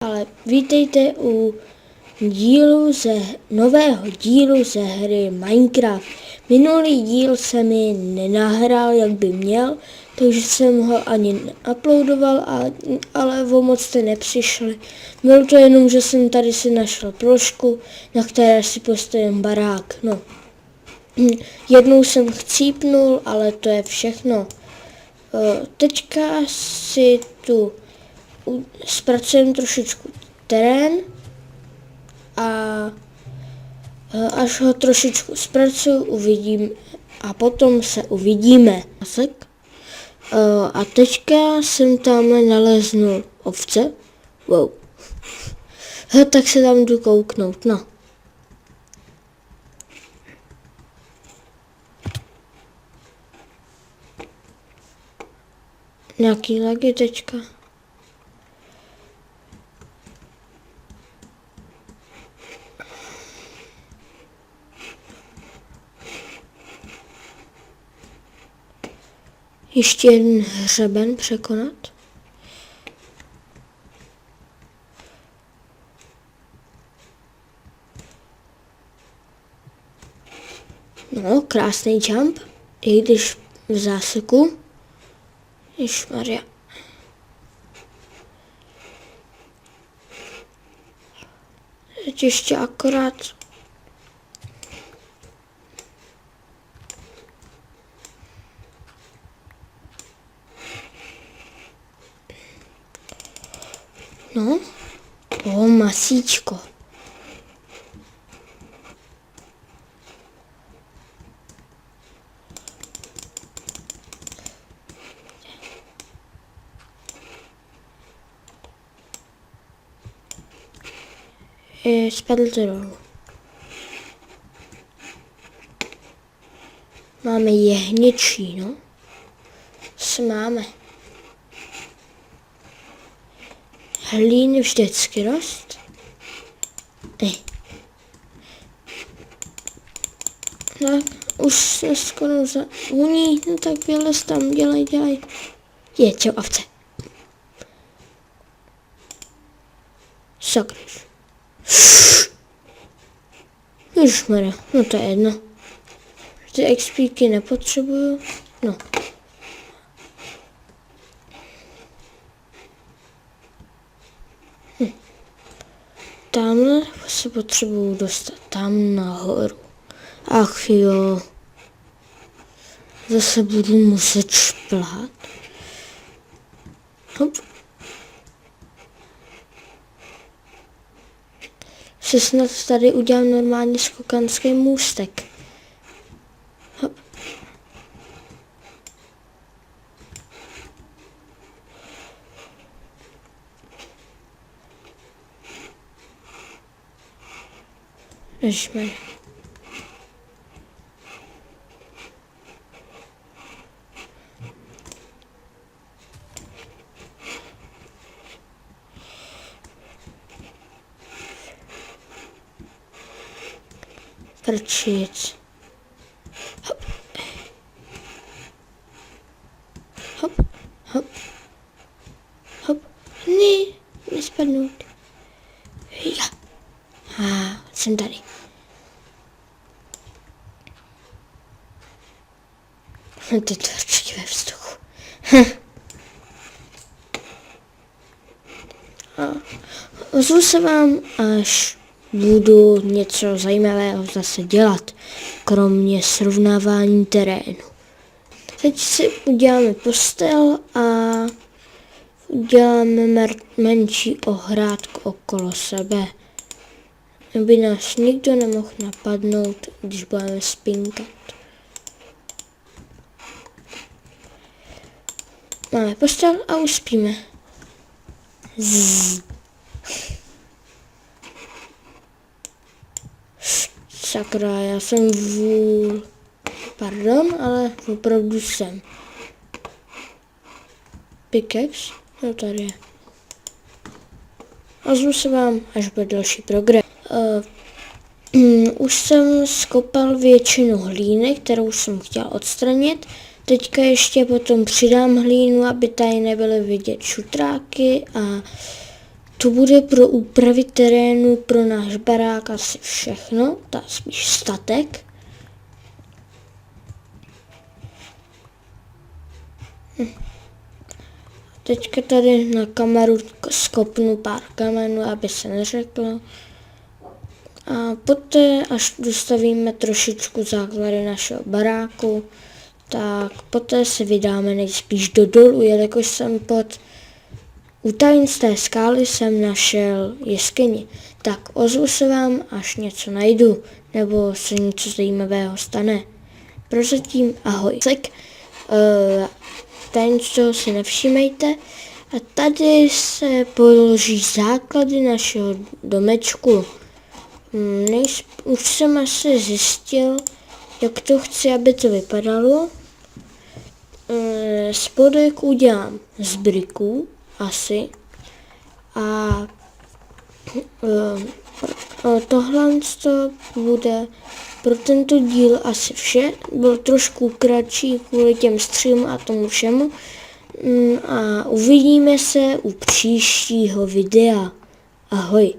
ale vítejte u nového dílu ze hry Minecraft. Minulý díl se mi nenahrál, jak by měl, takže jsem ho ani neuploadoval, ale o moc jste nepřišli. Bylo to jenom, že jsem tady si našel plošku, na které si postavím barák. No. Jednou jsem chcípnul, ale to je všechno. Teďka si tu zpracujeme trošičku terén a až ho trošičku zpracuju, uvidím a potom se uvidíme. A teďka jsem tam naleznul ovce. Wow. Tak se tam jdu kouknout, no. Nějaký lagy teďka. Ještě jeden hřeben překonat. No, krásný jump, i když v záseku. Ježmarja. Teď ještě akorát. No, masíčko. Spadl to dolů. Máme jehněčí, no. Co máme? Hlíny vždycky rost. Tak, už se skoro uní, no tak vylez tam, dělej. Je, čau, ovce. Sakryš. Ježmarja, no to je jedno. Ty expíky nepotřebuju, no. Tamhle se potřebuju dostat tam nahoru. Ach jo. Zase budu muset šplhat. Hop. Se snad tady udělám normálně skokanský můstek. Hop. Ježmarja. Prčic. Hop. Hop, hop. Hop. Ne, nespadnout. Ja. Jsem tady. Ty tvrčky ve vzduchu. Ozvu se vám, až budu něco zajímavého zase dělat, kromě srovnávání terénu. Teď si uděláme postel a uděláme menší ohrádku okolo sebe, aby nás nikdo nemohl napadnout, když budeme spinkat. Máme postel a uspíme. Sakra, já jsem vůl. Pardon, ale opravdu jsem. Pickaxe? No tady je. Ozvu se vám, až bude další progres. Už jsem skopal většinu hlíny, kterou jsem chtěl odstranit. Teďka ještě potom přidám hlínu, aby tady nebyly vidět šutráky a to bude pro úpravy terénu pro náš barák asi všechno, ta spíš statek. Teďka tady na kameru skopnu pár kamenů, aby se neřeklo. A poté, až dostavíme trošičku základy našeho baráku, tak poté se vydáme nejspíš do dolu, jelikož jsem u tajinské skály jsem našel jeskyni. Tak ozvu se vám, až něco najdu, nebo se něco zajímavého stane. Prozatím ahoj. Tajemství si nevšímejte. A tady se položí základy našeho domečku. Už jsem asi zjistil, jak to chci, aby to vypadalo. Spodek udělám z briků, asi. A tohle bude pro tento díl asi vše. Byl trošku kratší kvůli těm střihům a tomu všemu. A uvidíme se u příštího videa. Ahoj.